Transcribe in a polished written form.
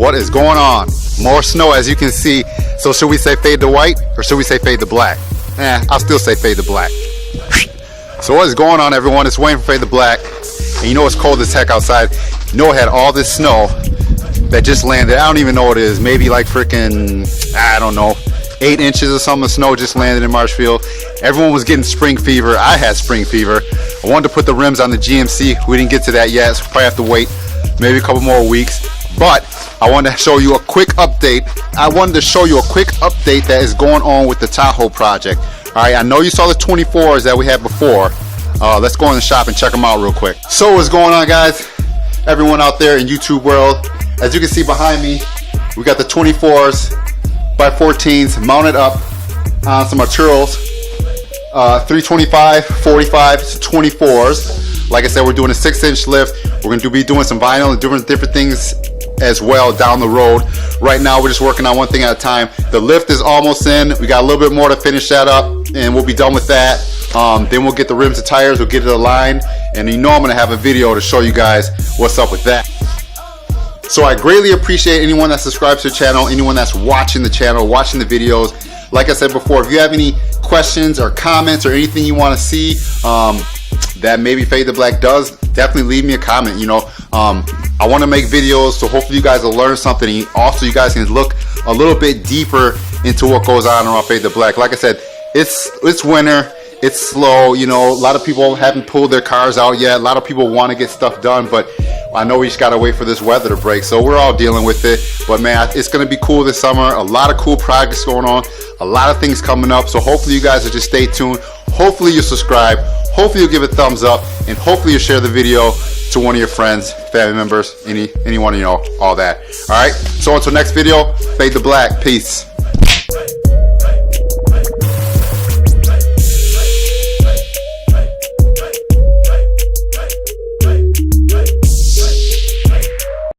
What is going on? More snow, as you can see. So should we say fade to white or should we say fade to black? I'll still say fade to black. So what is going on, everyone? It's Wayne from Fade to Black. And you know it's cold as heck outside. You know it had all this snow that just landed. I don't even know what it is. Maybe like freaking, I don't know, 8 inches or something of snow just landed in Marshfield. Everyone was getting spring fever. I had spring fever. I wanted to put the rims on the GMC. We didn't get to that yet, so we'll probably have to wait maybe a couple more weeks. But I wanted to show you a quick update. That is going on with the Tahoe Project. All right, I know you saw the 24s that we had before. Let's go in the shop and check them out real quick. So what's going on, guys? Everyone out there in YouTube world, as you can see behind me, we got the 24s by 14s mounted up on some Tshirts, 325, 45s, 24s. Like I said, we're doing a 6-inch lift. We're going to be doing some vinyl and different things as well down the road. Right now we're just working on one thing at a time. The lift is almost in. We got a little bit more to finish that up and we'll be done with that. Then we'll get the rims and tires, we'll get it aligned, and you know I'm going to have a video to show you guys what's up with that. So I greatly appreciate anyone that subscribes to the channel, anyone that's watching the channel, watching the videos. Like I said before, if you have any questions or comments or anything you want to see that maybe Fade to Black does, definitely leave me a comment. You know, I want to make videos, so hopefully you guys will learn something. Also, you guys can look a little bit deeper into what goes on around Fade to Black. Like I said, it's winter. It's slow, you know, a lot of people haven't pulled their cars out yet. A lot of people want to get stuff done, but I know we just got to wait for this weather to break. So we're all dealing with it. But man, it's going to be cool this summer. A lot of cool projects going on. A lot of things coming up. So hopefully you guys will just stay tuned. Hopefully you subscribe. Hopefully you'll give it a thumbs up. And hopefully you'll share the video to one of your friends, family members, anyone you know, all that. All right. So until next video, Fade to Black. Peace.